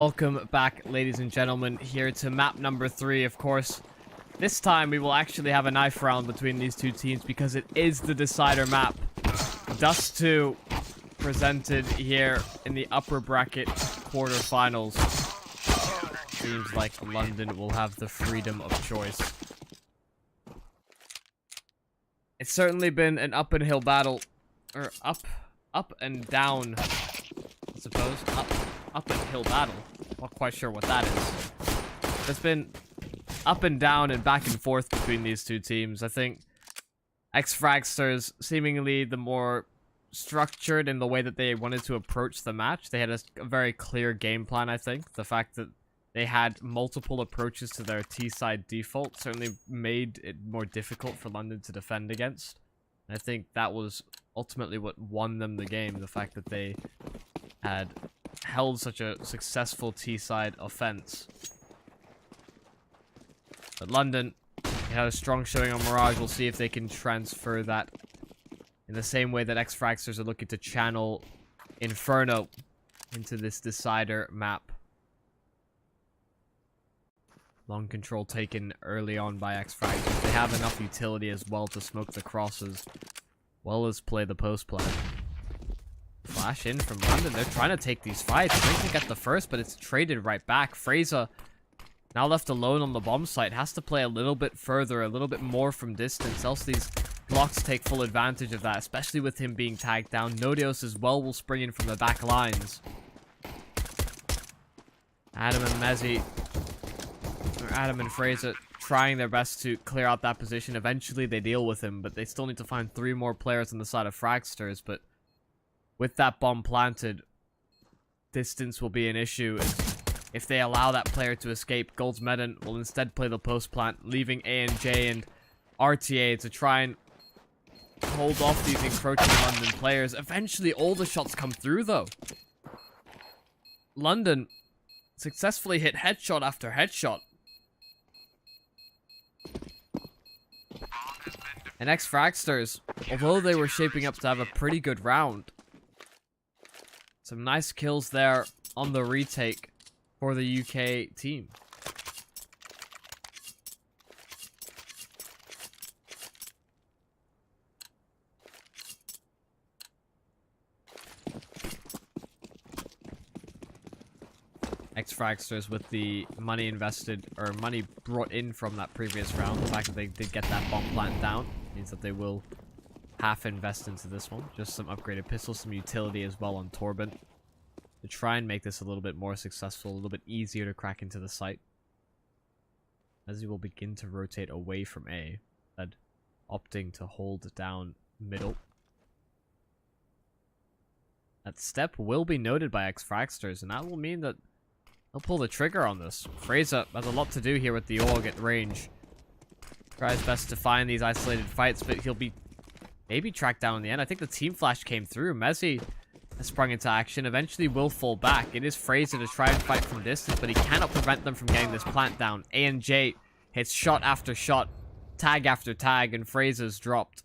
Welcome back, ladies and gentlemen, here to map number 3, of course. This time, we will actually have a knife round between these two teams because it is the decider map. Dust 2 presented here in the upper bracket quarterfinals. Seems like London will have the freedom of choice. It's certainly been an up and hill battle, or up and down, I suppose. Up and hill battle. Not quite sure what that is. There's been up and down and back and forth between these two teams. I think Ex-Fragsters seemingly the more structured in the way that they wanted to approach the match. They had a very clear game plan, I think. The fact that they had multiple approaches to their T-side default certainly made it more difficult for London to defend against. And I think that was ultimately what won them the game. The fact that they had held such a successful T-side offense. But London had a strong showing on Mirage. We'll see if they can transfer that in the same way that Ex-Fragsters are looking to channel Inferno into this decider map. Long control taken early on by Ex-Fragsters. They have enough utility as well to smoke the crosses, well as play the post play. Flash in from London. They're trying to take these fights. I think they get the first, but it's traded right back. Freyza, now left alone on the bomb site, has to play a little bit further, a little bit more from distance, else these blocks take full advantage of that, especially with him being tagged down. Nodios as well will spring in from the back lines. Adam and Mezzi, or Adam and Freyza, trying their best to clear out that position. Eventually they deal with him, but they still need to find 3 more players on the side of Fragsters, but with that bomb planted, distance will be an issue. If they allow that player to escape, Goldsmedon will instead play the post plant, leaving A&J and RTA to try and hold off these encroaching London players. Eventually, all the shots come through, though. London successfully hit headshot after headshot. And Ex-Fragsters, although they were shaping up to have a pretty good round, some nice kills there on the retake for the UK team. Ex-Fragsters with the money invested, or money brought in from that previous round. The fact that they did get that bomb plant down means that they will half invest into this one. Just some upgraded pistols, some utility as well on Torben to try and make this a little bit more successful, a little bit easier to crack into the site. As he will begin to rotate away from A, and opting to hold down middle. That step will be noted by Ex-Fragsters, and that will mean that they'll pull the trigger on this. Freyza has a lot to do here with the AUG at range. Tries best to find these isolated fights, but he'll be maybe tracked down in the end. I think the team flash came through. Mezzi has sprung into action. Eventually will fall back. It is Freyza to try and fight from distance, but he cannot prevent them from getting this plant down. A&J hits shot after shot, tag after tag, and Freyza's dropped.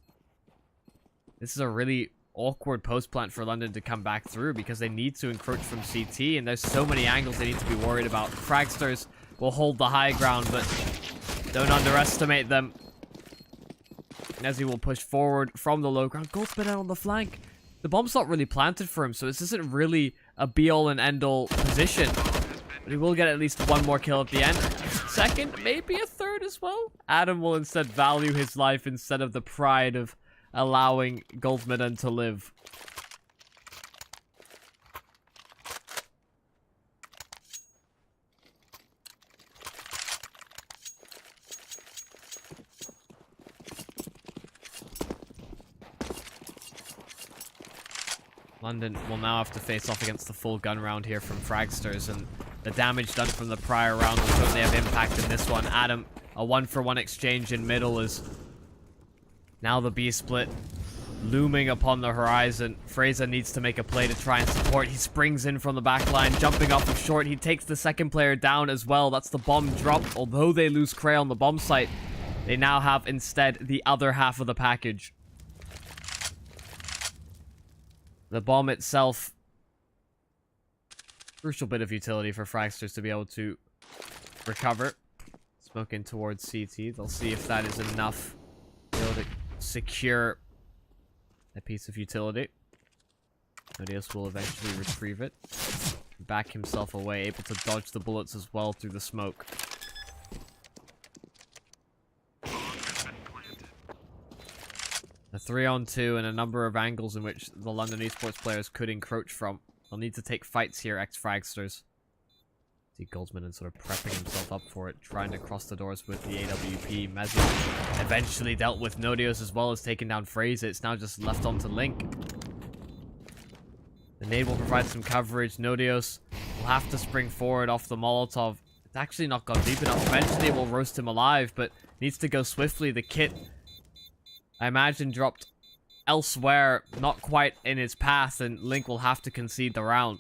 This is a really awkward post plant for London to come back through because they need to encroach from CT, and there's so many angles they need to be worried about. Fragsters will hold the high ground, but don't underestimate them. Nezzy will push forward from the low ground. Goldsmedon on the flank. The bomb's not really planted for him, so this isn't really a be-all and end-all position. But he will get at least 1 more kill at the end. Second, maybe a third as well. Adam will instead value his life instead of the pride of allowing Goldsmedon to live. London will now have to face off against the full gun round here from Fragsters, and the damage done from the prior round will certainly have impact in this one. Adam, a 1-for-1 exchange in middle is now the B split looming upon the horizon. Freyza needs to make a play to try and support. He springs in from the back line, jumping off of short. He takes the second player down as well. That's the bomb drop. Although they lose Cray on the bomb site, they now have instead the other half of the package. The bomb itself Crucial bit of utility for Fragsters to be able to recover. Smoking towards CT. They'll see if that is enough to be able to secure a piece of utility. Odious will eventually retrieve it. Back himself away, able to dodge the bullets as well through the smoke. A 3-on-2 and a number of angles in which the London Esports players could encroach from. They'll need to take fights here, Ex-Fragsters. See Goldsman and sort of prepping himself up for it, trying to cross the doors with the AWP. Mezzi eventually dealt with Nodios as well as taking down Fraser. It's now just left on to Link. The nade will provide some coverage. Nodios will have to spring forward off the Molotov. It's actually not gone deep enough. Eventually it will roast him alive, but needs to go swiftly. The kit, I imagine, dropped elsewhere, not quite in his path, and Link will have to concede the round.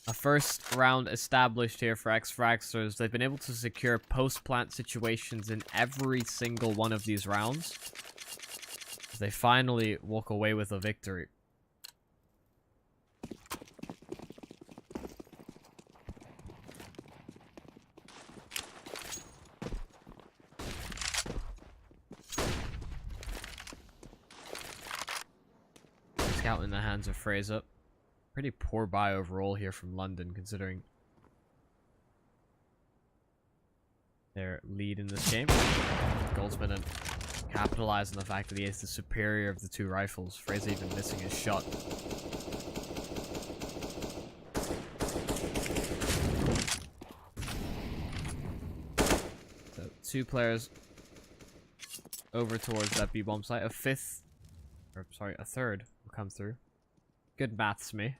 A first round established here for Ex-Fragsters. They've been able to secure post-plant situations in every single one of these rounds. They finally walk away with a victory. Scout in the hands of Fraser. Pretty poor buy overall here from London, considering their lead in this game. Goldsman and capitalize on the fact that he is the superior of the two rifles. Fraser even missing his shot. So, two players over towards that B-bomb site. A third will come through. Good maths, me.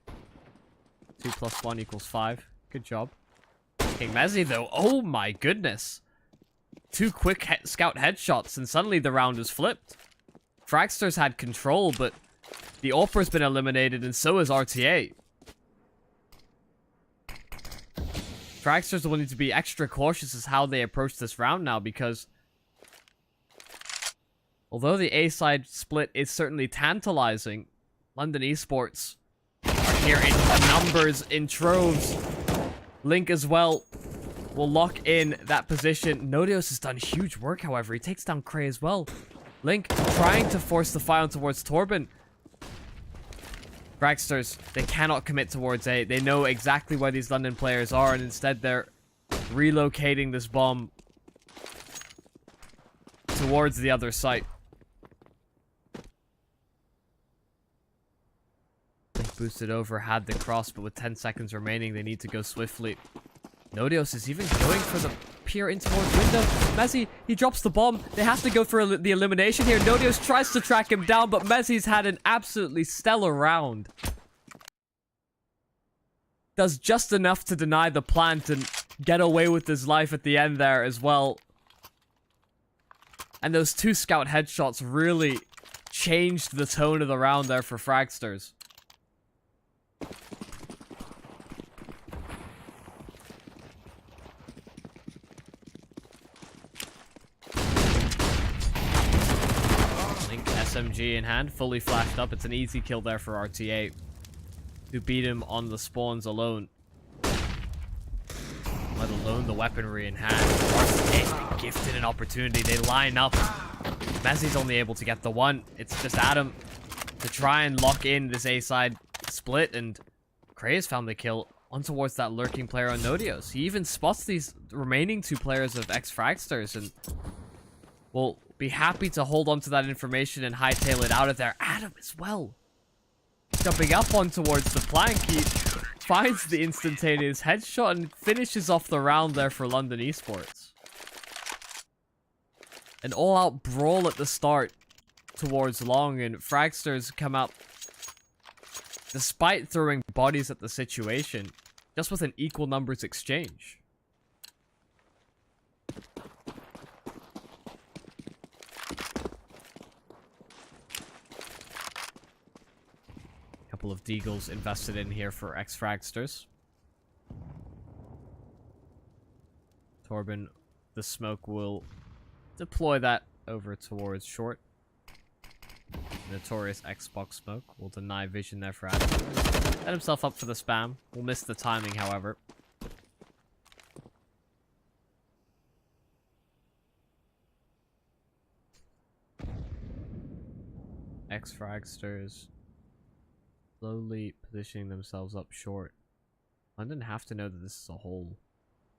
2 + 1 = 5. Good job. King Mezzi, though. Oh my goodness. 2 quick scout headshots, and suddenly the round is flipped. Fragsters had control, but the AWPer's been eliminated, and so is RTA. Fragsters will need to be extra cautious as how they approach this round now, because although the A side split is certainly tantalizing, London Esports are here in numbers, in troves. Link as well will lock in that position. Nodios has done huge work, however. He takes down Cray as well. Link trying to force the fire towards Torben. Fragsters, they cannot commit towards A. They know exactly where these London players are, and instead they're relocating this bomb towards the other site. Boosted over, had the cross, but with 10 seconds remaining, they need to go swiftly. Nodios is even going for the peer in towards window. Mezzi, he drops the bomb. They have to go for the elimination here. Nodios tries to track him down, but Mezzi's had an absolutely stellar round. Does just enough to deny the plant and get away with his life at the end there as well. And those 2 scout headshots really changed the tone of the round there for Fragsters. Link SMG in hand, fully flashed up. It's an easy kill there for RTA, who beat him on the spawns alone, let alone the weaponry in hand. RTA gifted an opportunity. They line up. Mezzi's only able to get the one. It's just Adam to try and lock in this A side split, and Cray has found the kill on towards that lurking player on Nodios. He even spots these remaining 2 players of Ex-Fragsters and will be happy to hold on to that information and hightail it out of there. Adam as well, jumping up on towards the plank. He finds the instantaneous headshot and finishes off the round there for London Esports. An all-out brawl at the start towards long, and Fragsters come out, despite throwing bodies at the situation, just with an equal numbers exchange. Couple of deagles invested in here for Ex-Fragsters. Torben, the smoke will deploy that over towards short. Notorious Xbox smoke will deny vision there for Adam. Set himself up for the spam. Will miss the timing, however. Ex-Fragsters slowly positioning themselves up short. London have to know that this is a hole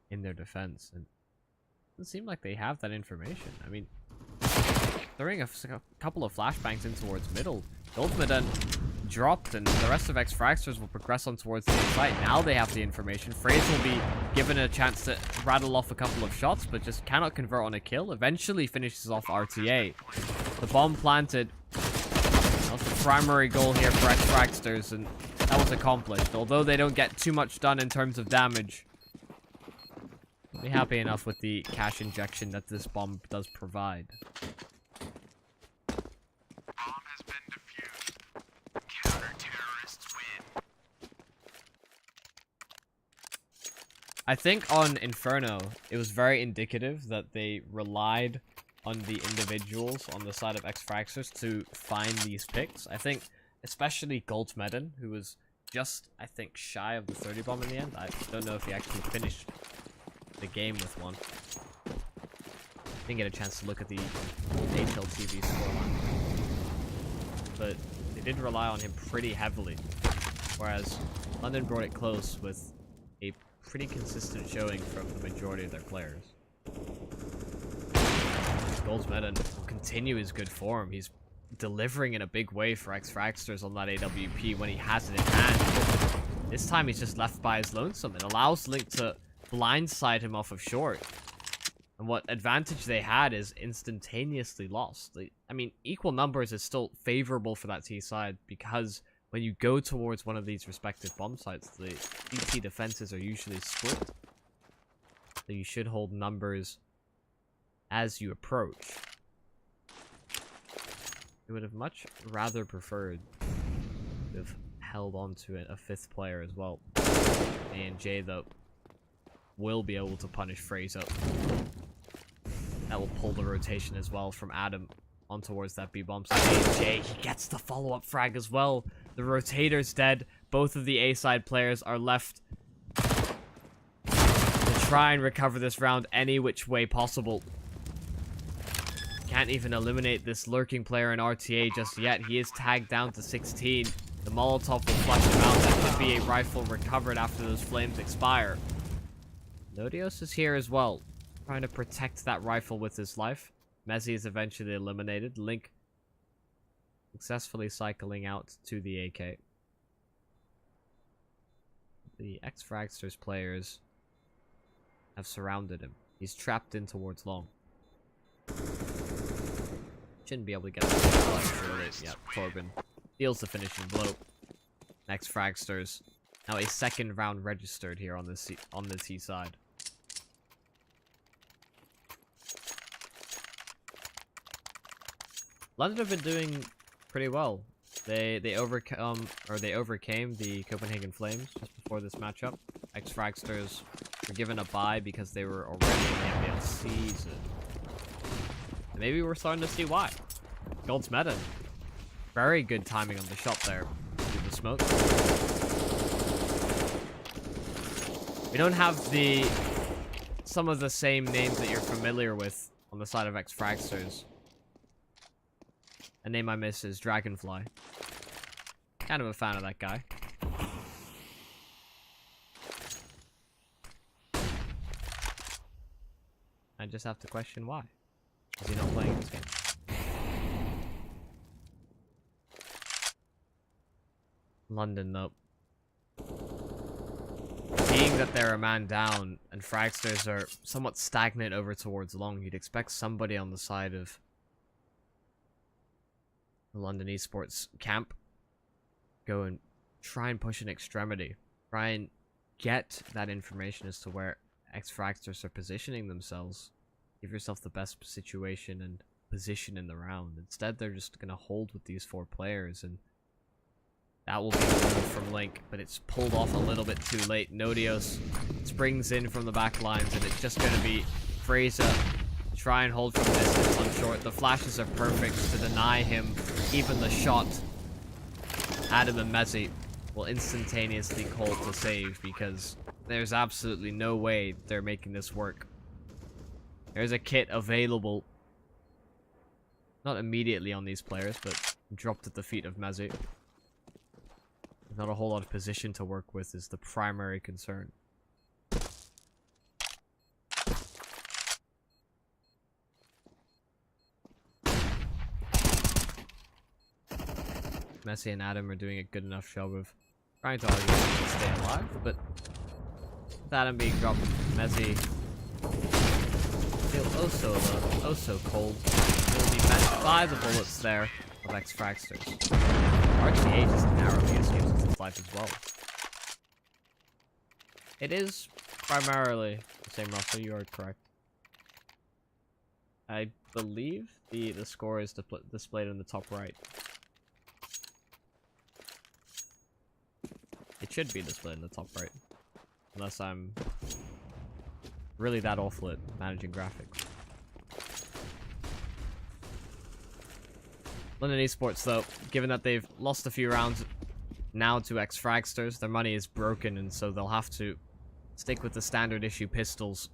in their defense, and it doesn't seem like they have that information. I mean, throwing a couple of flashbangs in towards middle. Goldman dropped, and the rest of Ex-Fragsters will progress on towards the site. Now they have the information. Fraser will be given a chance to rattle off a couple of shots, but just cannot convert on a kill. Eventually finishes off RTA. The bomb planted. That was the primary goal here for Ex-Fragsters, and that was accomplished. Although they don't get too much done in terms of damage, be happy enough with the cash injection that this bomb does provide. I think on Inferno, it was very indicative that they relied on the individuals on the side of Ex-Fragsters to find these picks. I think especially Goldmedden, who was just, I think, shy of the 30 bomb in the end. I don't know if he actually finished the game with one. Didn't get a chance to look at the HLTV scoreline. But they did rely on him pretty heavily. Whereas London brought it close with a pretty consistent showing from the majority of their players. Goldmedden will continue his good form. He's delivering in a big way for Ex-Fragsters on that AWP when he has it in hand. This time he's just left by his lonesome. It allows Link to blindside him off of short. And what advantage they had is instantaneously lost. I mean, equal numbers is still favorable for that T side because when you go towards one of these respective bomb sites, the DT defenses are usually split. So you should hold numbers as you approach. I would have much rather preferred to have held on to a fifth player as well. A&J, though, will be able to punish Fraser. That will pull the rotation as well from Adam on towards that B-bomb side. A&J, he gets the follow-up frag as well. The rotator's dead. Both of the A-side players are left to try and recover this round any which way possible. Can't even eliminate this lurking player in RTA just yet. He is tagged down to 16. The Molotov will flush him out. That could be a rifle recovered after those flames expire. Nodios is here as well, trying to protect that rifle with his life. Mezzi is eventually eliminated. Link successfully cycling out to the AK. The Ex-Fragsters players have surrounded him. He's trapped in towards long. Shouldn't be able to get the yeah, Torben deals the finishing blow. Ex-Fragsters. Now a second round registered here on the T side. London have been doing pretty well. They overcame the Copenhagen Flames just before this matchup. Ex-Fragsters were given a bye because they were already in the MDL season. And maybe we're starting to see why. Goldmedden. Very good timing on the shot there. Through the smoke. We don't have some of the same names that you're familiar with on the side of Ex-Fragsters. A name I miss is Dragonfly. Kind of a fan of that guy. I just have to question why. Is he not playing this game? London, though. Being that they're a man down and Fragsters are somewhat stagnant over towards long, you'd expect somebody on the side of the London esports camp go and try and push an extremity. Try and get that information as to where Ex-Fragsters are positioning themselves. Give yourself the best situation and position in the round. Instead, they're just going to hold with these 4 players, and that will be a move from Link, but it's pulled off a little bit too late. Nodios springs in from the back lines, and it's just going to be Fraser try and hold from distance on short. The flashes are perfect to deny him even the shot. Adam and Mezzi will instantaneously call to save because there's absolutely no way they're making this work. There's a kit available. Not immediately on these players, but dropped at the feet of Mezzi. Not a whole lot of position to work with is the primary concern. Messi and Adam are doing a good enough job of trying to argue to stay alive, but with Adam being dropped, Messi feel oh so low, oh so cold. Will be met by the bullets there of Ex-Fragsters. RGH is narrowly escapes its life as well. It is primarily the same roster, you are correct. I believe the score is displayed in the top right. It should be displayed in the top right. Unless I'm really that awful at managing graphics. London Esports, though, given that they've lost a few rounds now to Ex-Fragsters, their money is broken, and so they'll have to stick with the standard issue pistols.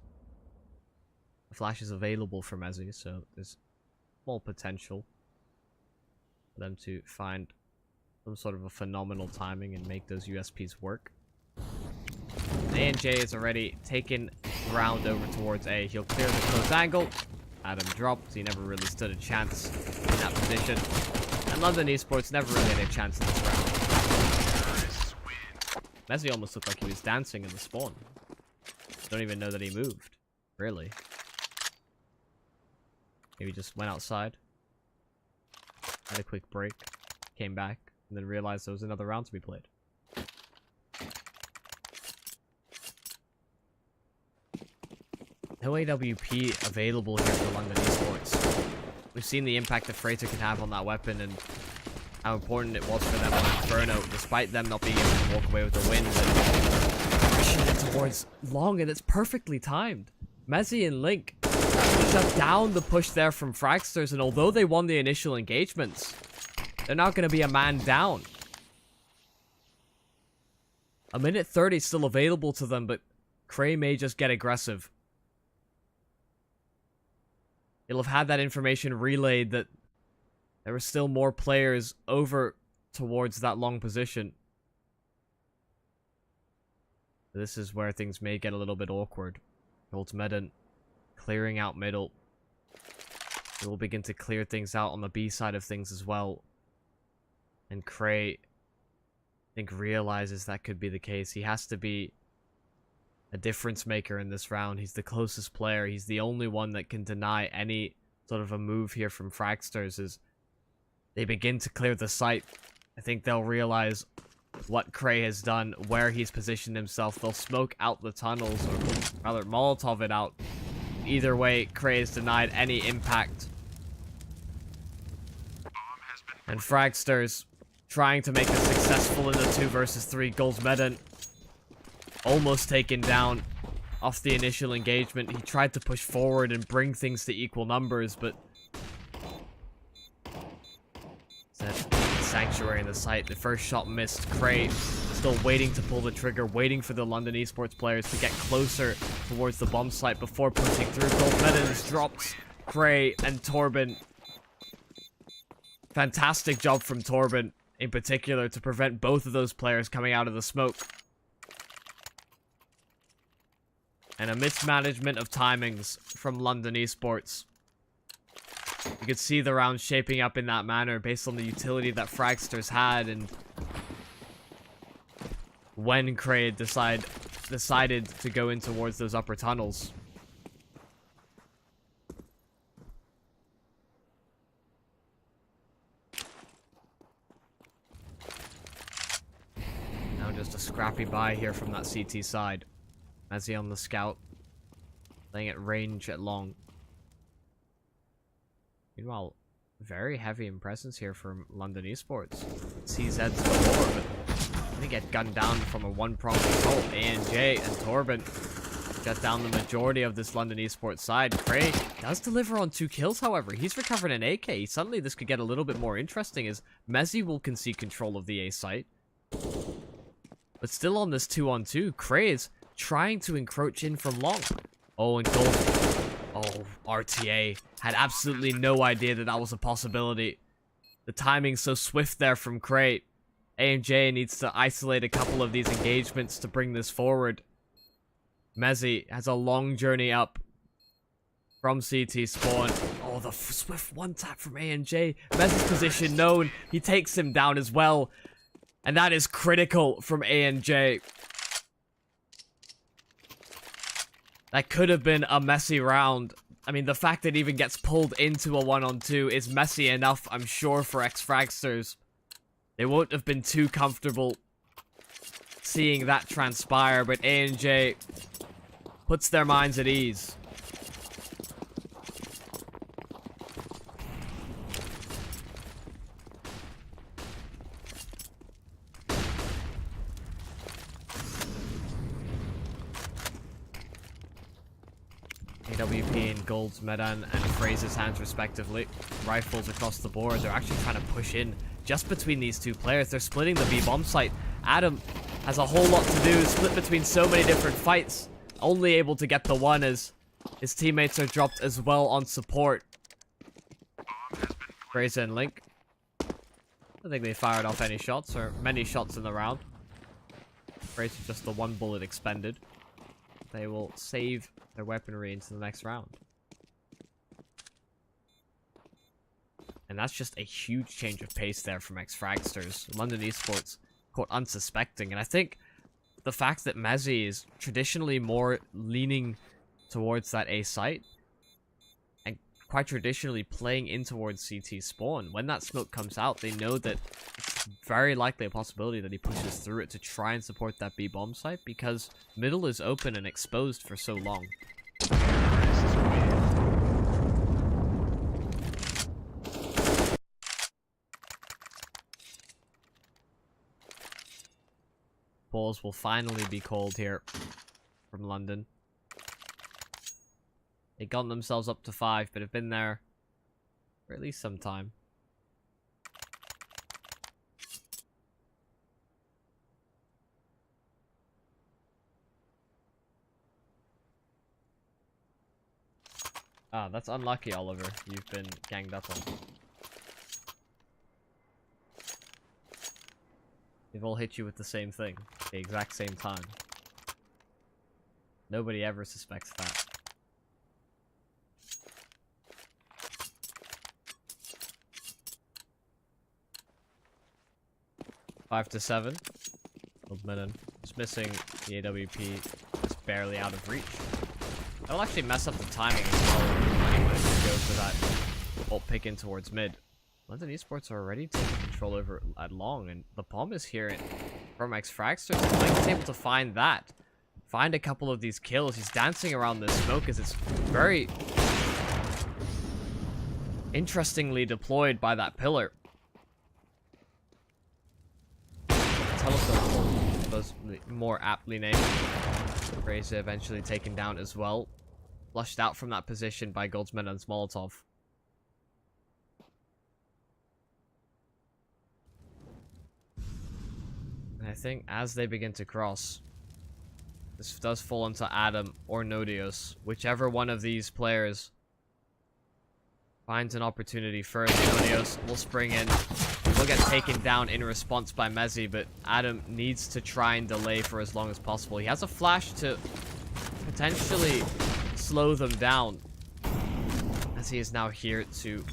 The flash is available for Mezzi, so there's small potential for them to find some sort of a phenomenal timing and make those USPs work. A&J is already taken the round over towards A. He'll clear the close angle. Adam dropped. He never really stood a chance in that position. And London Esports never really had a chance in this round. Messi almost looked like he was dancing in the spawn. Don't even know that he moved. Really. Maybe just went outside. Had a quick break. Came back. And then realized there was another round to be played. No AWP available here for London Esports. We've seen the impact that Fraser can have on that weapon and how important it was for them on Inferno, despite them not being able to walk away with the win. Pushing it towards long, and it's perfectly timed. Mezzi and Link shut down the push there from Fragsters, and although they won the initial engagements, they're not going to be a man down. A minute 30 still available to them, but Cray may just get aggressive. He'll have had that information relayed that there were still more players over towards that long position. This is where things may get a little bit awkward. Ultimeden clearing out middle. He will begin to clear things out on the B side of things as well. And Cray, I think, realizes that could be the case. He has to be a difference maker in this round. He's the closest player. He's the only one that can deny any sort of a move here from Fragsters as they begin to clear the site. I think they'll realize what Cray has done, where he's positioned himself. They'll smoke out the tunnels, or rather Molotov it out. Either way, Cray has denied any impact. And Fragsters trying to make this successful in the 2 versus 3. Ultimeden almost taken down off the initial engagement. He tried to push forward and bring things to equal numbers, but that sanctuary in the site. The first shot missed. Cray still waiting to pull the trigger, waiting for the London Esports players to get closer towards the bomb site before pushing through. Ultimeden drops Cray and Torben. Fantastic job from Torben in particular to prevent both of those players coming out of the smoke. And a mismanagement of timings from London Esports. You could see the round shaping up in that manner based on the utility that Fragsters had, and when Cray decided to go in towards those upper tunnels. Now just a scrappy buy here from that CT side. Mezzi on the scout, playing at range at long. Meanwhile, very heavy in presence here from London Esports. CZ's galore, but gonna get gunned down from a one-pronged assault. A&J and Torben shut down the majority of this London esports side. Cray does deliver on 2 kills, however. He's recovered an AK. Suddenly, this could get a little bit more interesting as Mezzy will concede control of the A site. But still on this 2-on-2, Cray is trying to encroach in from long. Oh, and Gold. Oh, RTA had absolutely no idea that that was a possibility. The timing's so swift there from Cray. AMJ needs to isolate a couple of these engagements to bring this forward. Mezzy has a long journey up from CT spawn. Oh, the swift one-tap from AMJ. Mezzy's position known. He takes him down as well. And that is critical from AMJ. That could have been a messy round. I mean, the fact that it even gets pulled into a 1-on-2 is messy enough, I'm sure, for Ex-Fragsters. They won't have been too comfortable seeing that transpire, but ANJ puts their minds at ease. AWP in Gold's, Medan, and Fraser's hands respectively. Rifles across the board. They're actually trying to push in just between these two players. They're splitting the B-bomb site. Adam has a whole lot to do, split between so many different fights. Only able to get the one as his teammates are dropped as well on support. Fraser and Link. I don't think they fired off any shots, or many shots in the round. Fraser just the 1 bullet expended. They will save their weaponry into the next round. And that's just a huge change of pace there from Ex-Fragsters. London esports caught unsuspecting. And I think the fact that Mezzy is traditionally more leaning towards that A site and quite traditionally playing in towards CT spawn, when that smoke comes out, they know that it's very likely a possibility that he pushes through it to try and support that B bomb site because middle is open and exposed for so long. Balls will finally be called here from London. They got themselves up to 5, but have been there for at least some time. Ah, that's unlucky, Oliver. You've been ganged up on. They've all hit you with the same thing, at the exact same time. Nobody ever suspects that. Five to 7. Goldman is missing the AWP, just barely out of reach. That'll actually mess up the timing as well. Anyway, go for that ult pick in towards mid. London esports are already taking control over at long, and the bomb is here from Ex-Fragsters. Link's able to find that. Find a couple of these kills. He's dancing around this smoke as it's very interestingly deployed by that pillar. Telephone was more aptly named. Fraser eventually taken down as well. Flushed out from that position by Goldsman and Molotov. And I think as they begin to cross, this does fall onto Adam or Nodios. Whichever one of these players finds an opportunity first. Nodios will spring in. Will get taken down in response by Mezzy, but Adam needs to try and delay for as long as possible. He has a flash to potentially slow them down, as he is now here to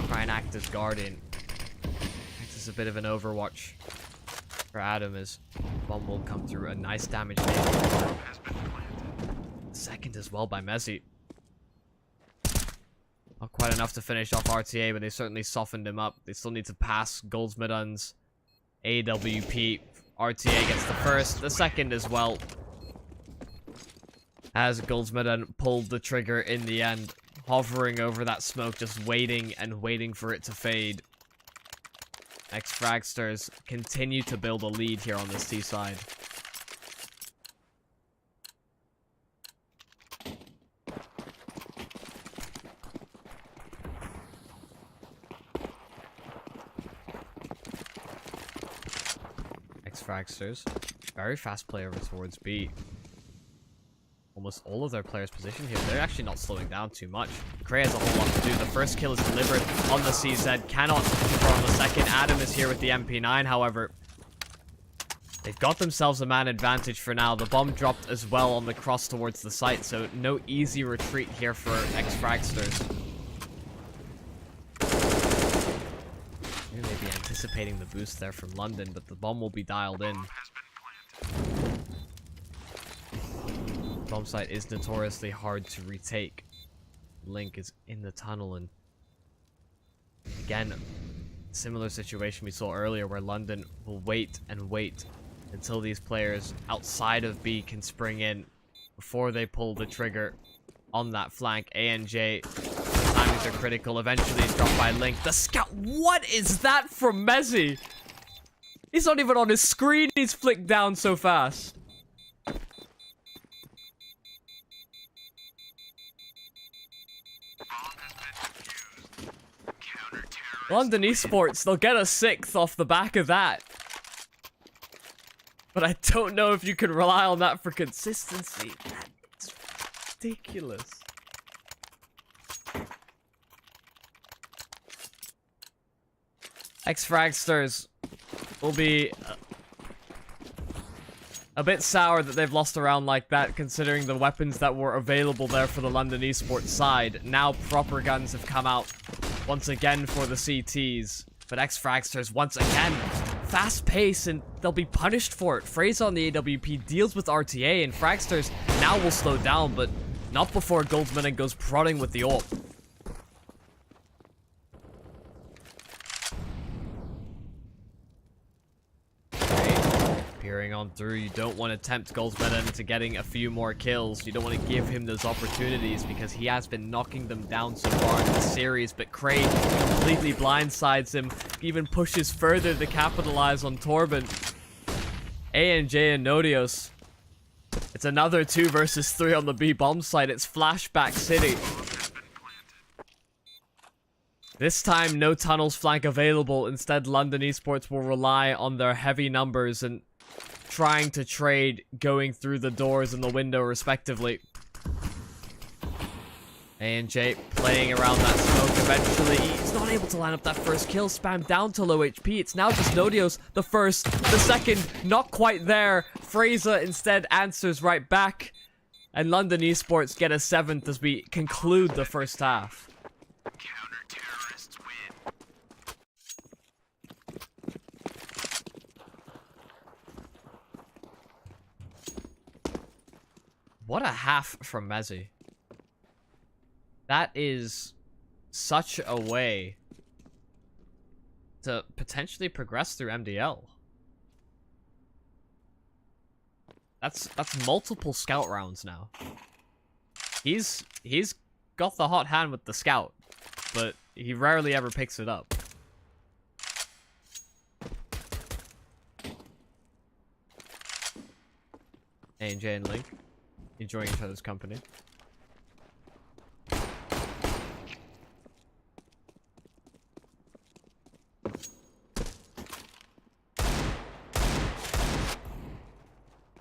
try and act as guardian. Acts as a bit of an overwatch for Adam as bomb will come through. A nice damage nade. Second as well by Mezzy. Not quite enough to finish off RTA, but they certainly softened him up. They still need to pass Goldsmedon's AWP. RTA gets the first, the second as well. As Goldsmedon pulled the trigger in the end, hovering over that smoke, just waiting and waiting for it to fade. Ex-Fragsters continue to build a lead here on this T side. Ex-Fragsters. Very fast play over towards B. Almost all of their players positioned here. They're actually not slowing down too much. Cray has a whole lot to do. The first kill is delivered on the CZ. Cannot confirm on the second. Adam is here with the MP9, however. They've got themselves a man advantage for now. The bomb dropped as well on the cross towards the site, so no easy retreat here for Ex-Fragsters. Maybe anticipating the boost there from London, but the bomb will be dialed in. Bomb site is notoriously hard to retake. Link is in the tunnel, and again, similar situation we saw earlier where London will wait and wait until these players outside of B can spring in before they pull the trigger on that flank. ANJ, timings are critical. Eventually it's dropped by Link. The scout, what is that from Messi? He's not even on his screen, he's flicked down so fast. London Esports, they'll get a 6th off the back of that. But I don't know if you can rely on that for consistency. It's ridiculous. Ex-Fragsters will be a bit sour that they've lost a round like that, considering the weapons that were available there for the London Esports side. Now proper guns have come out once again for the CTs, but Ex-Fragsters once again, fast pace, and they'll be punished for it. Fraser on the AWP deals with RTA, and Fragsters now will slow down, but not before Goldsman goes prodding with the AWP. Peering on through, you don't want to tempt Goldsman into getting a few more kills. You don't want to give him those opportunities because he has been knocking them down so far in the series, but Craig completely blindsides him, even pushes further to capitalize on Torben. ANJ and Nodios. It's another 2 versus 3 on the B bomb site. It's Flashback City. This time, no tunnels flank available. Instead, London Esports will rely on their heavy numbers and trying to trade going through the doors and the window respectively. ANJ playing around that smoke. Eventually he's not able to line up that first kill. Spam down to low HP. It's now just Nodios, the first, the second, not quite there. Fraser instead answers right back, and London Esports get a 7th as we conclude the first half. What a half from Messi. That is such a way to potentially progress through MDL. That's multiple scout rounds now. He's got the hot hand with the scout, but he rarely ever picks it up. ANJ and Link enjoying each other's company.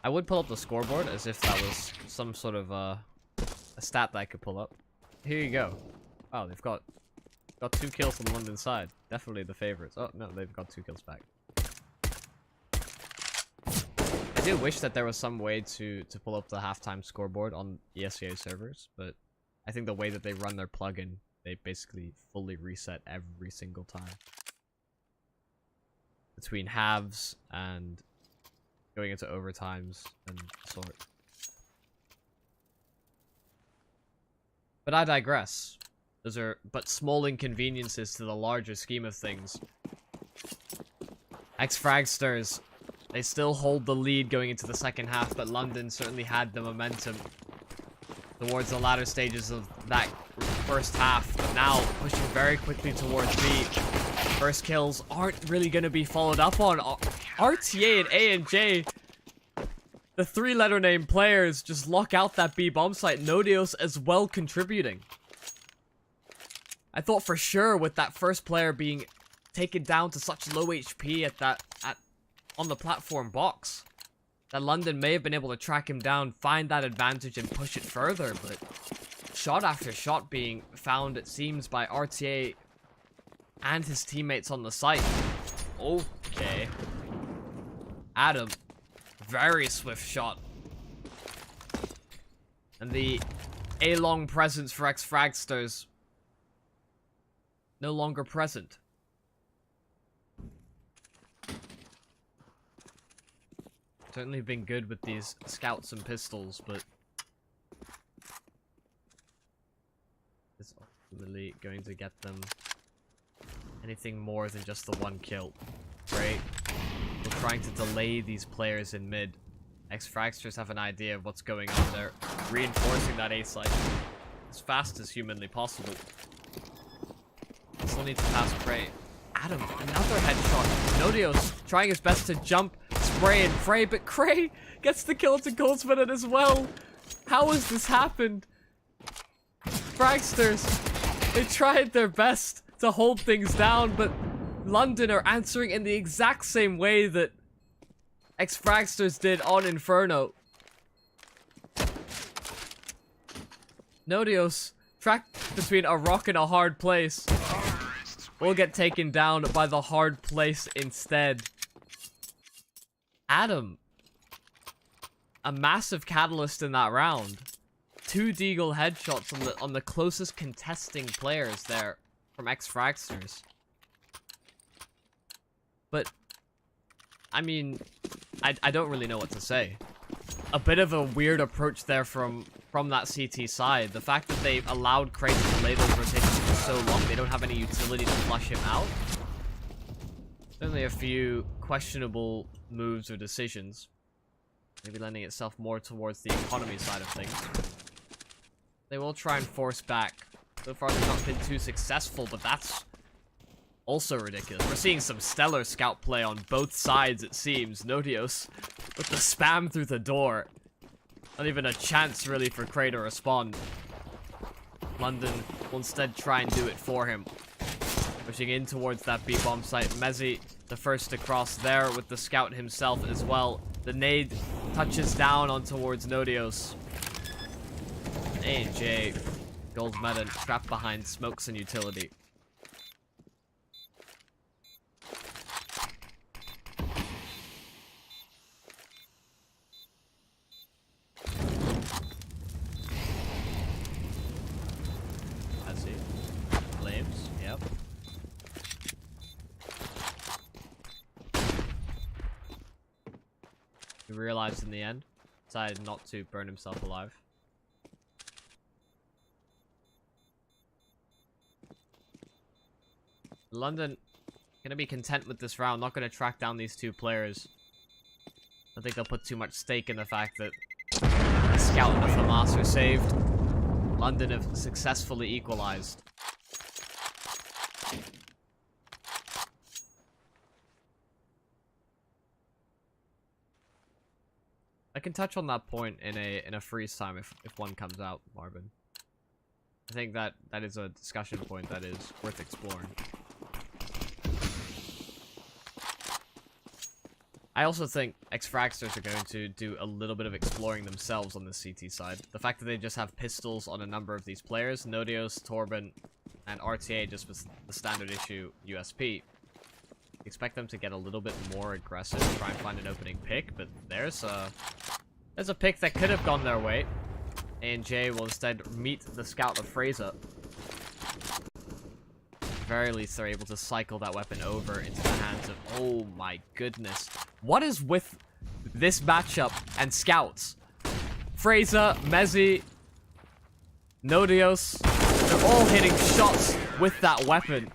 I would pull up the scoreboard as if that was some sort of a stat that I could pull up. Here you go. Oh, they've got 2 kills on the London side. Definitely the favorites. Oh no, they've got 2 kills back. I do wish that there was some way to pull up the halftime scoreboard on ESEA servers, but I think the way that they run their plugin, they basically fully reset every single time. Between halves and going into overtimes and sort. But I digress. Those are but small inconveniences to the larger scheme of things. Ex-Fragsters, they still hold the lead going into the second half, but London certainly had the momentum towards the latter stages of that first half. But now pushing very quickly towards B. First kills aren't really going to be followed up on. RTA and ANJ, the 3-letter name players, just lock out that B bomb site. Nodios as well contributing. I thought for sure with that first player being taken down to such low HP at on the platform box. That London may have been able to track him down, find that advantage, and push it further, but shot after shot being found, it seems, by RTA and his teammates on the site. Okay. Adam. Very swift shot. And the A-long presence for Ex-Fragsters no longer present. Certainly been good with these scouts and pistols, but it's ultimately going to get them anything more than just the one kill. Great. We're trying to delay these players in mid. Ex-Fragsters have an idea of what's going on there, reinforcing that A site as fast as humanly possible. Still needs to pass Frey. Adam, another headshot. Nodios trying his best to jump, spray and Frey, but Cray gets the kill to Goldsmith as well. How has this happened? Fragsters, they tried their best to hold things down, but London are answering in the exact same way that Ex-Fragsters did on Inferno. Nodios, trapped between a rock and a hard place, will get taken down by the hard place instead. Adam, a massive catalyst in that round. 2 Deagle headshots on the closest contesting players there from Ex-Fragsters. But, I mean, I don't really know what to say. A bit of a weird approach there from that CT side. The fact that they've allowed Craig to delay those rotations for so long, they don't have any utility to flush him out. Certainly a few questionable moves or decisions. Maybe lending itself more towards the economy side of things. They will try and force back. So far they've not been too successful, but that's also ridiculous. We're seeing some stellar scout play on both sides, it seems. Nodios with the spam through the door. Not even a chance, really, for Cray to respond. London will instead try and do it for him. Pushing in towards that B-bomb site. Mezzi, the first to cross there with the scout himself as well. The nade touches down on towards Nodios. A&J, Goldsmith trapped behind smokes and utility. He realized in the end, decided not to burn himself alive. London gonna be content with this round, not gonna track down these 2 players. I think they'll put too much stake in the fact that the scout and the FAMAS are saved. London have successfully equalized. I can touch on that point in a freeze time if one comes out, Marvin. I think that is a discussion point that is worth exploring. I also think Ex-Fragsters are going to do a little bit of exploring themselves on the CT side. The fact that they just have pistols on a number of these players, Nodios, Torben, and RTA just with the standard issue USP. Expect them to get a little bit more aggressive, try and find an opening pick, but there's a pick that could have gone their way. A&J will instead meet the scout of Fraser. At the very least, they're able to cycle that weapon over into the hands of... Oh my goodness. What is with this matchup and scouts? Fraser, Mezzi, Nodios, they're all hitting shots with that weapon.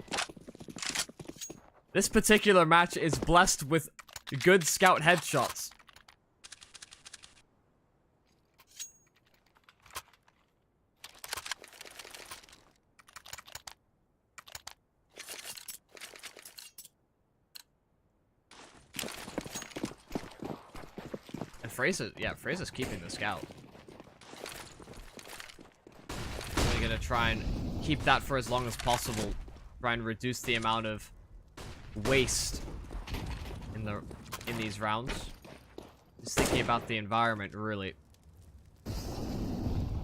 This particular match is blessed with good scout headshots. And Fraser's keeping the scout. They're gonna try and keep that for as long as possible. Try and reduce the amount of waste in the in these rounds. Just thinking about the environment, really.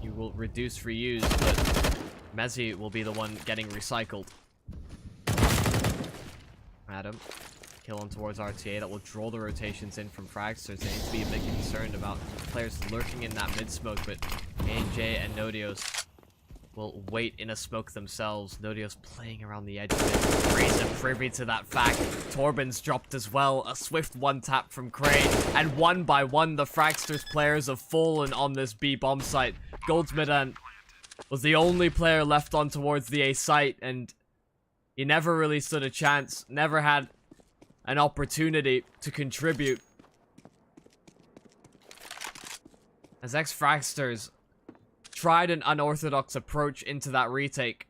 You will reduce reuse, but Mezzy will be the one getting recycled. Adam, kill on towards RTA. That will draw the rotations in from Fragsters. They need to be a bit concerned about players lurking in that mid-smoke, but AJ and Nodios will wait in a smoke themselves. Nodios playing around the edge of it. Fraser privy to that fact. Torben's dropped as well. A swift one-tap from Crane. And one by one, the Fragsters players have fallen on this B bomb site. Goldsmithon was the only player left on towards the A site, and he never really stood a chance. Never had an opportunity to contribute. As Ex-Fragsters tried an unorthodox approach into that retake,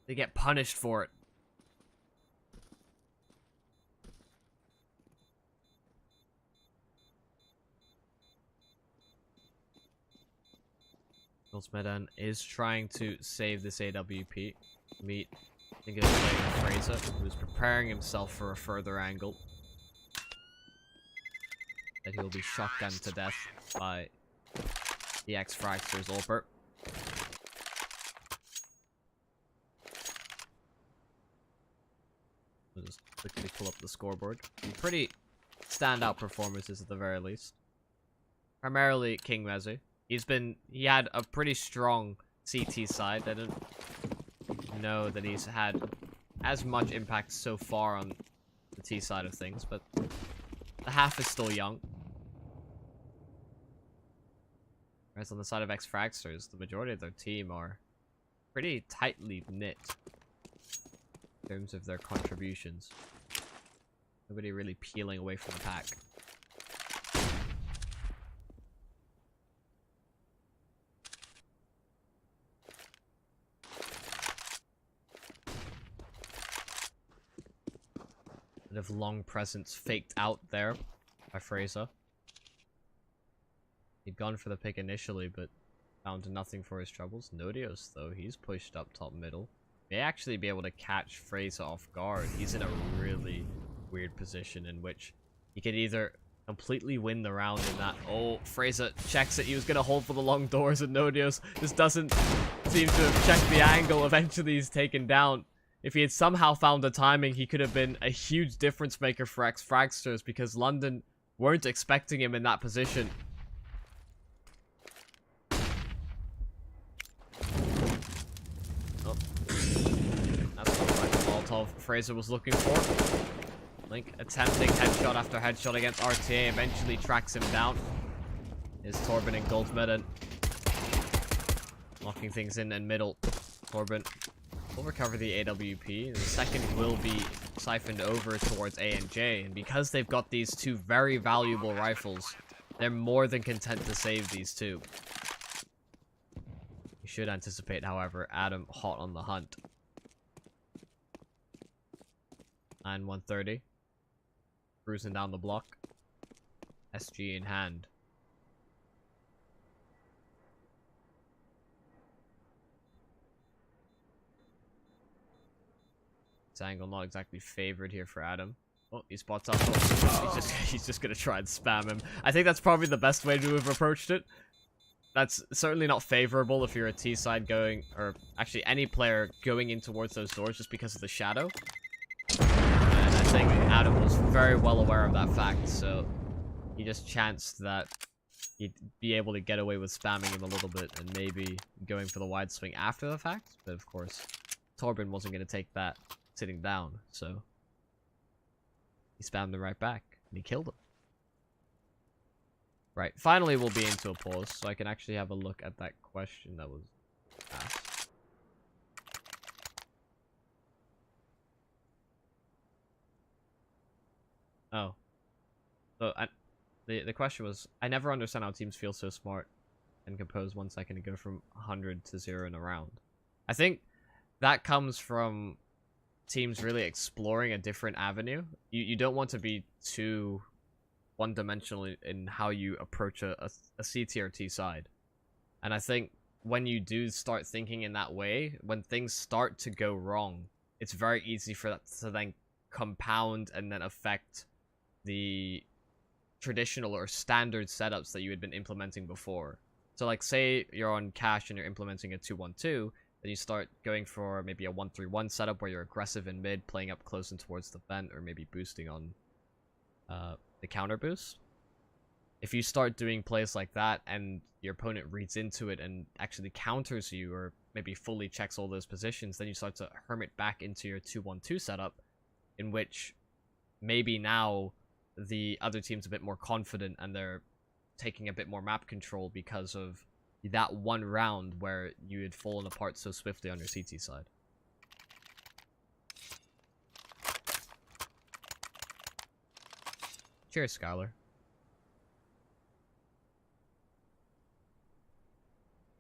they get punished for it. Goldsmithon is trying to save this AWP. Meet, I think it was Fraser, who is preparing himself for a further angle. That he'll be shotgunned to death by the Ex-Fragsters AWPer. We'll just quickly pull up the scoreboard. Pretty standout performances at the very least. Primarily King Mezzy. He had a pretty strong CT side. I don't know that he's had as much impact so far on the T side of things, but the half is still young. Whereas on the side of Ex-Fragsters, the majority of their team are pretty tightly knit in terms of their contributions. Nobody really peeling away from the pack. Bit of long presence faked out there by Fraser. He'd gone for the pick initially, but found nothing for his troubles. Nodios, though, he's pushed up top middle. May actually be able to catch Fraser off guard. He's in a really weird position in which he could either completely win the round in that. Oh, Fraser checks it. He was going to hold for the long doors, and Nodios just doesn't seem to have checked the angle. Eventually, he's taken down. If he had somehow found the timing, he could have been a huge difference maker for Ex-Fragsters, because London weren't expecting him in that position. Oh. That's not quite the Molotov Fraser was looking for. Link attempting headshot after headshot against RTA, eventually tracks him down. Is Torben and Goldsmithon locking things in middle. Torben will recover the AWP. The second will be siphoned over towards A and J, and because they've got these two very valuable rifles, they're more than content to save these two. You should anticipate, however, Adam hot on the hunt. And 130. Cruising down the block. SG in hand. This angle not exactly favored here for Adam. Oh, he spots up. Oh, he's just gonna try and spam him. I think that's probably the best way to have approached it. That's certainly not favorable if you're a T side going, or actually any player going in towards those doors just because of the shadow. And I think Adam was very well aware of that fact, so he just chanced that he'd be able to get away with spamming him a little bit and maybe going for the wide swing after the fact. But of course, Torben wasn't going to take that sitting down, so he spammed him right back and he killed him. Right, finally we'll be into a pause, so I can actually have a look at that question that was asked. Oh. So, the question was, I never understand how teams feel so smart and compose 1 second to go from 100 to 0 in a round. I think that comes from teams really exploring a different avenue. You don't want to be too one-dimensional in how you approach a C tier T side. And I think when you do start thinking in that way, when things start to go wrong, it's very easy for that to then compound and then affect the traditional or standard setups that you had been implementing before. So like say you're on cash and you're implementing a 2-1-2, then you start going for maybe a 1-3-1 setup where you're aggressive in mid, playing up close and towards the vent, or maybe boosting on the counter boost. If you start doing plays like that and your opponent reads into it and actually counters you, or maybe fully checks all those positions, then you start to hermit back into your 2-1-2 setup, in which maybe now the other team's a bit more confident and they're taking a bit more map control because of that one round where you had fallen apart so swiftly on your CT side. Cheers, Skylar.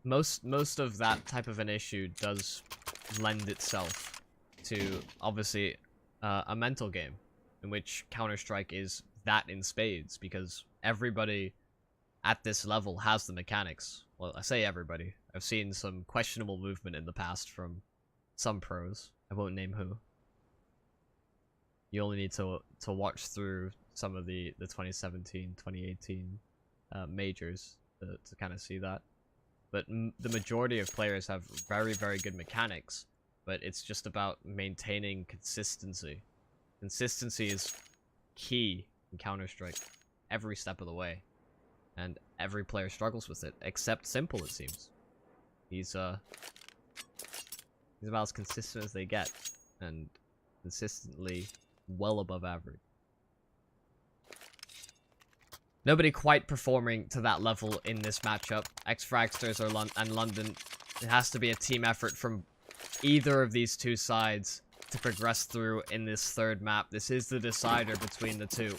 Most of that type of an issue does lend itself to, obviously, a mental game, in which Counter-Strike is that in spades, because everybody at this level has the mechanics. Well, I say everybody. I've seen some questionable movement in the past from some pros. I won't name who. You only need to watch through some of the 2017, 2018 majors to kind of see that. But the majority of players have very, very good mechanics, but it's just about maintaining consistency. Consistency is key in Counter-Strike every step of the way, and every player struggles with it, except Simple, it seems. He's about as consistent as they get, and consistently well above average. Nobody quite performing to that level in this matchup. Ex-Fragsters and London. It has to be a team effort from either of these two sides to progress through in this third map. This is the decider between the two.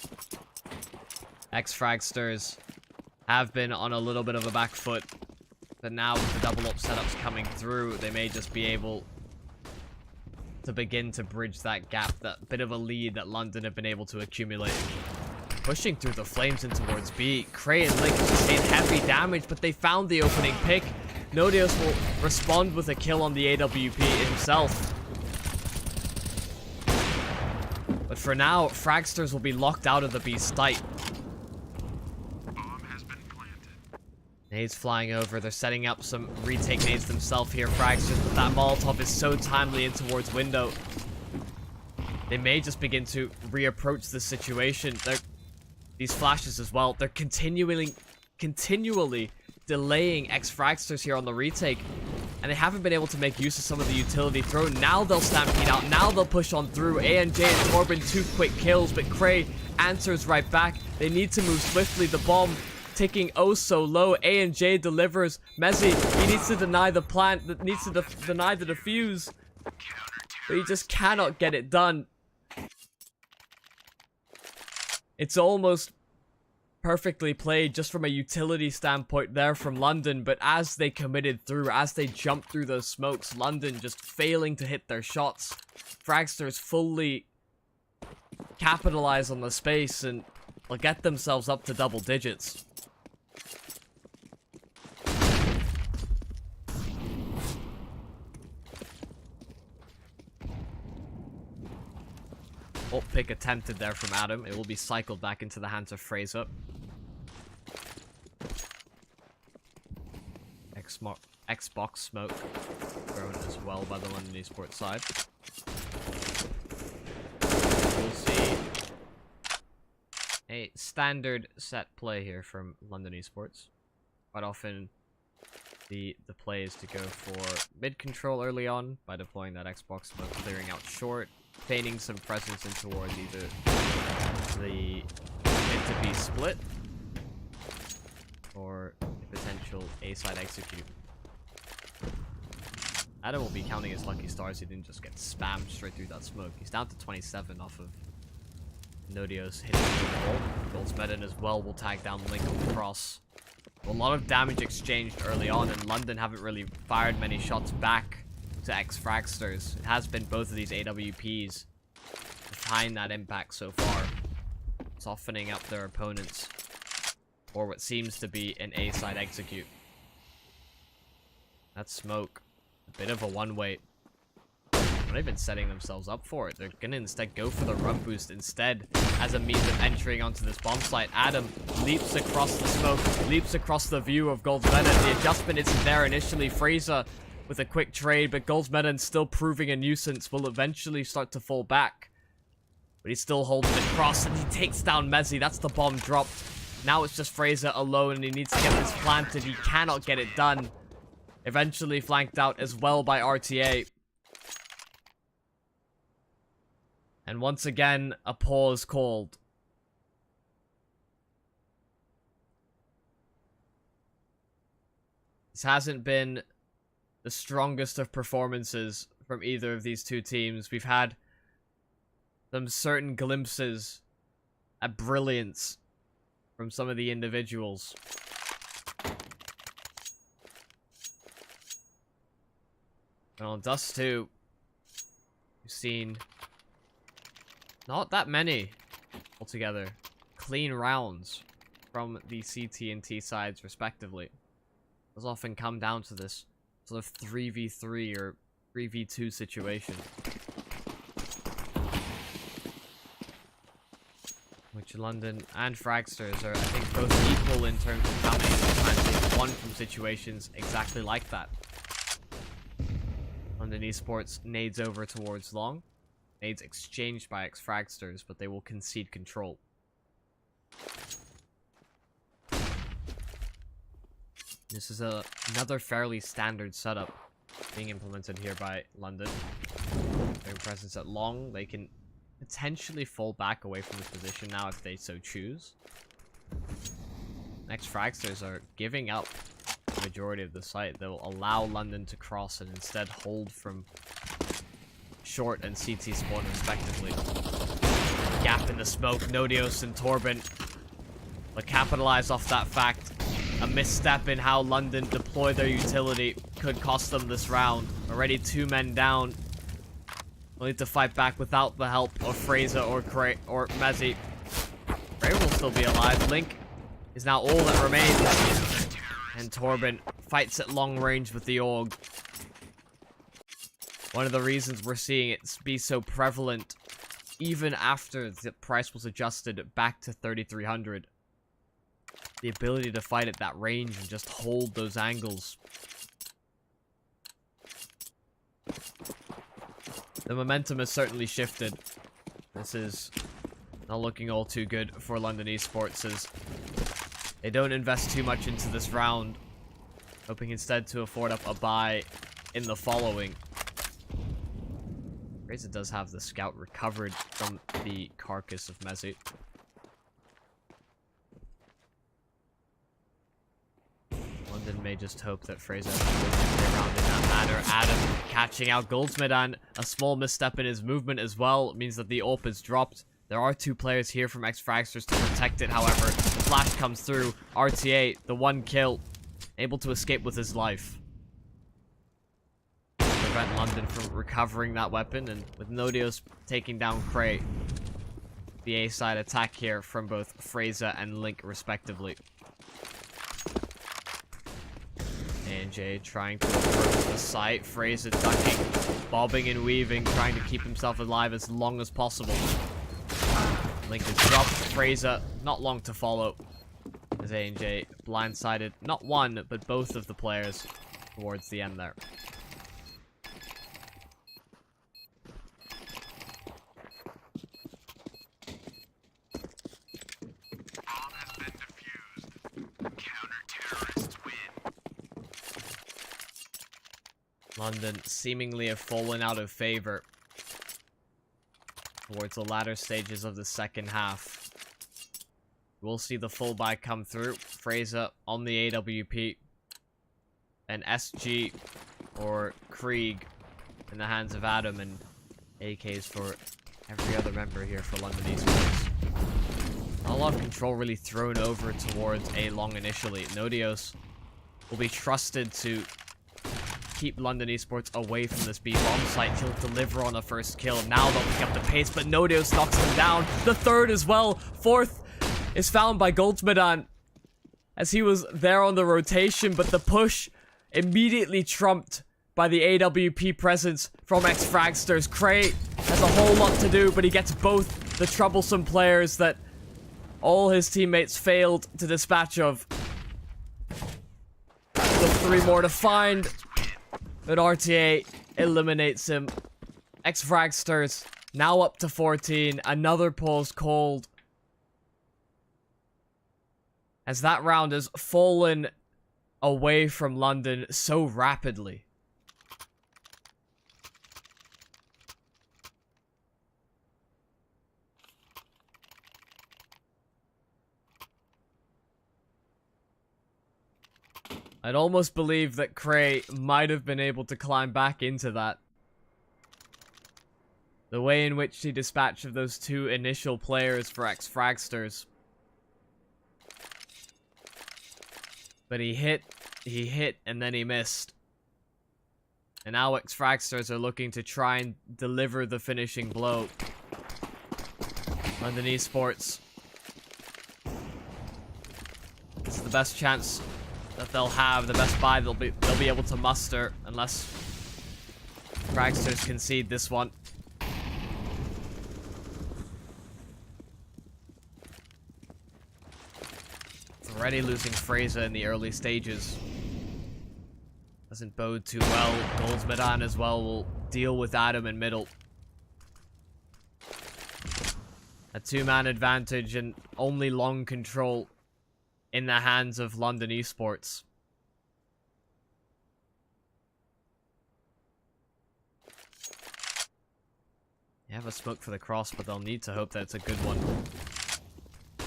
Ex-Fragsters have been on a little bit of a back foot, but now with the double up setups coming through, they may just be able to begin to bridge that gap, that bit of a lead that London have been able to accumulate. Pushing through the flames in towards B. Cray and Link sustain heavy damage, but they found the opening pick. Nodios will respond with a kill on the AWP himself. But for now, Fragsters will be locked out of the B site. Nades flying over. They're setting up some retake nades themselves here, Fragsters, but that Molotov is so timely in towards window. They may just begin to reapproach the situation. These flashes as well, they're continually delaying Ex-Fragsters here on the retake, and they haven't been able to make use of some of the utility throw. Now they'll stampede out, now they'll push on through. ANJ and Corbin, 2 quick kills, but Cray answers right back. They need to move swiftly. The bomb ticking oh so low. ANJ delivers. Mezzi, he needs to deny the plant, that needs to deny the defuse, but he just cannot get it done. It's almost perfectly played just from a utility standpoint there from London, but as they committed through, as they jumped through those smokes, London just failing to hit their shots. Fragsters fully capitalize on the space and will get themselves up to double digits. Ult pick attempted there from Adam. It will be cycled back into the hands of Fraser. Xbox smoke thrown as well by the London Esports side. We'll see a standard set play here from London Esports. Quite often the play is to go for mid control early on by deploying that Xbox smoke, clearing out short, feigning some presence in towards either the mid to B split or a potential A side execute. Adam will be counting his lucky stars. He didn't just get spammed straight through that smoke. He's down to 27 off of Nodios hitting the wall. Goldsmedin as well will tag down Link on the cross. A lot of damage exchanged early on, and London haven't really fired many shots back to Ex-Fragsters. It has been both of these AWPs behind that impact so far, softening up their opponents for what seems to be an A-side execute. That smoke, a bit of a one-way. not even setting themselves up for it. They're gonna instead go for the run boost instead as a means of entering onto this bomb site. Adam leaps across the smoke, leaps across the view of Goldsmedon. The adjustment isn't there initially. Fraser with a quick trade, but Goldsmedon still proving a nuisance, will eventually start to fall back. But he's still holding the cross, and he takes down Mezzi. That's the bomb dropped. Now it's just Fraser alone, and he needs to get this planted. He cannot get it done. Eventually flanked out as well by RTA. And once again, a pause called. This hasn't been the strongest of performances from either of these two teams. We've had some certain glimpses at brilliance from some of the individuals. And on Dust 2, we've seen not that many altogether clean rounds from the CT and T sides respectively. Those often come down to this sort of 3v3 or 3v2 situation, which London and Fragsters are, I think, both equal in terms of how many times they've won from situations exactly like that. London Esports nades over towards long. Nades exchanged by Ex-Fragsters, but they will concede control. This is another fairly standard setup being implemented here by London. Their presence at long, they can potentially fall back away from this position now if they so choose. Ex-Fragsters are giving up the majority of the site. They'll allow London to cross and instead hold from short and CT spawn respectively. Gap in the smoke. Nodios and Torben will capitalize off that fact. A misstep in how London deploy their utility could cost them this round. Already 2 men down. They'll need to fight back without the help of Fraser or Mezzi. Ray will still be alive. Link is now all that remains. And Torben fights at long range with the AUG. One of the reasons we're seeing it be so prevalent, even after the price was adjusted back to 3,300. The ability to fight at that range and just hold those angles. The momentum has certainly shifted. This is not looking all too good for London Esports as they don't invest too much into this round, hoping instead to afford up a buy in the following. Fraser does have the scout recovered from the carcass of Mezzi. London may just hope that Fraser will get around in that manner. Adam catching out Goldsmedon. A small misstep in his movement as well means that the AWP is dropped. There are 2 players here from Ex-Fragsters to protect it, however. The flash comes through. RTA, the 1 kill, able to escape with his life. Prevent London from recovering that weapon, and with Nodios taking down Cray. The A side attack here from both Fraser and Link respectively. ANJ trying to approach the site. Fraser ducking, bobbing and weaving, trying to keep himself alive as long as possible. Link is dropped. Fraser, not long to follow. As ANJ blindsided not one, but both of the players towards the end there. London seemingly have fallen out of favor towards the latter stages of the second half. We'll see the full buy come through. Fraser on the AWP. And SG or Krieg in the hands of Adam, and AKs for every other member here for London Esports. Not a lot of control really thrown over towards A long initially. Nodios will be trusted to keep London Esports away from this B-bomb site. He'll deliver on a first kill. Now they'll pick up the pace, but Nodios knocks him down. The 3rd as well. 4th is found by Goldsmedon as he was there on the rotation, but the push immediately trumped by the AWP presence from Ex-Fragsters. Cray has a whole lot to do, but he gets both the troublesome players that all his teammates failed to dispatch of. So 3 more to find, but RTA eliminates him. Ex-Fragsters now up to 14. Another pause called, as that round has fallen away from London so rapidly. I'd almost believe that Cray might have been able to climb back into that. The way in which he dispatched of those 2 initial players for Ex-Fragsters. But he hit, and then he missed. And now Ex-Fragsters are looking to try and deliver the finishing blow. London Esports. This is the best chance that they'll have, the best buy they'll be able to muster, unless Fragsters concede this one. Already losing Fraser in the early stages. Doesn't bode too well. Goldsmedan as well will deal with Adam in middle. A 2-man advantage and only long control in the hands of London Esports. They have a smoke for the cross, but they'll need to hope that it's a good one.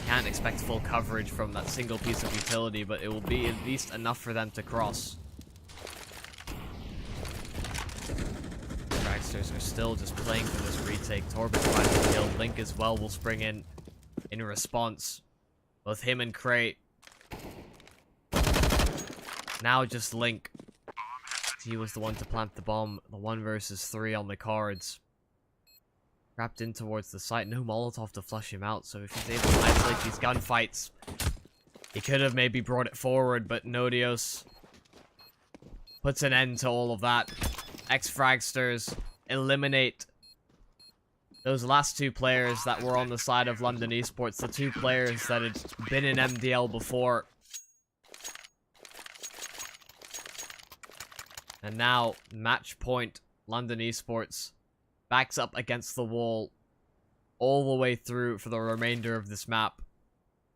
Can't expect full coverage from that single piece of utility, but it will be at least enough for them to cross. Fragsters are still just playing for this retake. Torben trying to kill. Link as well will spring in response. Both him and Cray. Now just Link. He was the one to plant the bomb. The 1 versus 3 on the cards. Wrapped in towards the site. No Molotov to flush him out, so if he's able to isolate these gunfights, he could have maybe brought it forward, but Nodios puts an end to all of that. Ex-Fragsters eliminate those last 2 players that were on the side of London Esports, the 2 players that had been in MDL before. And now, match point, London Esports backs up against the wall all the way through for the remainder of this map.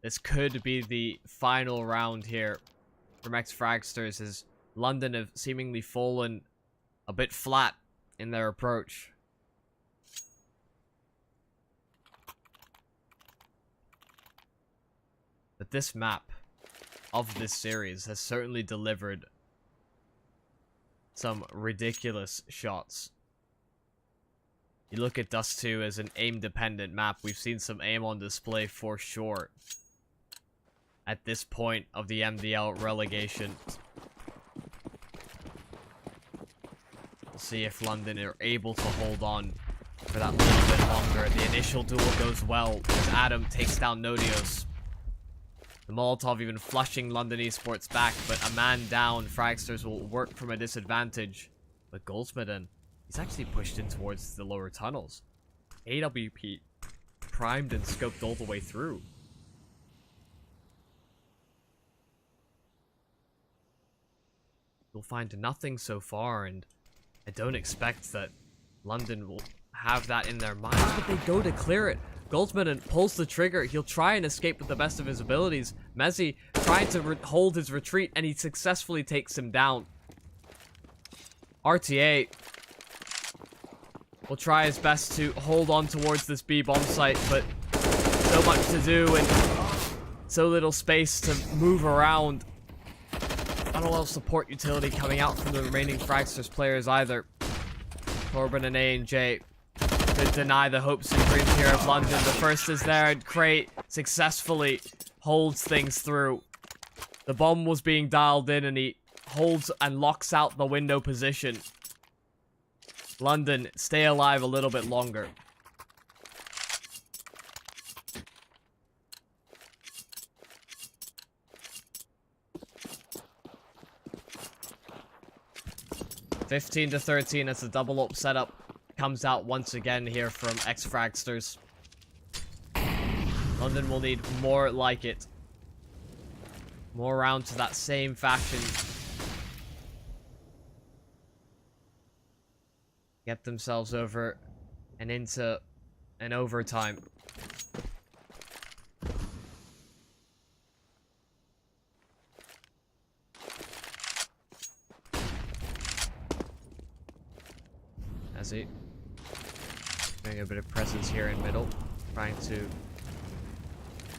This could be the final round here from Ex-Fragsters, as London have seemingly fallen a bit flat in their approach. But this map of this series has certainly delivered some ridiculous shots. You look at Dust 2 as an aim-dependent map. We've seen some aim on display for sure at this point of the MDL relegation. We'll see if London are able to hold on for that little bit longer. The initial duel goes well as Adam takes down Nodios. The Molotov even flushing London Esports back, but a man down. Fragsters will work from a disadvantage. But Goldsmedan, he's actually pushed in towards the lower tunnels. AWP primed and scoped all the way through. You'll find nothing so far, and I don't expect that London will have that in their minds, but they go to clear it. Goldsmedan pulls the trigger. He'll try and escape with the best of his abilities. Mezzi trying to hold his retreat, and he successfully takes him down. RTA will try his best to hold on towards this B bomb site, but so much to do and so little space to move around. Not a lot of support utility coming out from the remaining Fragsters players either. Torben and A&J could deny the hopes and dreams here of London. The first is there, and Crate successfully holds things through. The bomb was being dialed in, and he holds and locks out the window position. London stay alive a little bit longer. 15-13 as the double up setup comes out once again here from Ex-Fragsters. London will need more like it. More rounds to that same faction. Get themselves over and into an overtime. ESEA doing a bit of presence here in middle, trying to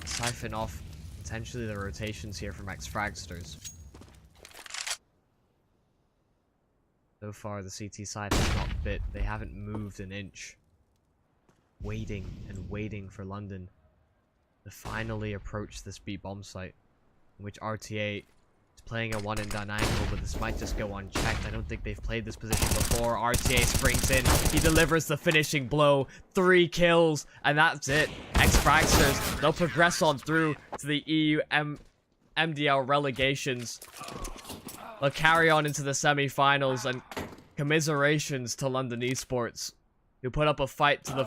siphon off potentially the rotations here from Ex-Fragsters. So far, the CT side has not bit. They haven't moved an inch. Waiting and waiting for London to finally approach this B bomb site, in which RTA is playing a one-and-done angle, but this might just go unchecked. I don't think they've played this position before. RTA springs in. He delivers the finishing blow. 3 kills, and that's it. Ex-Fragsters, they'll progress on through to the EU MDL relegations. They'll carry on into the semi-finals, and commiserations to London Esports, who put up a fight to the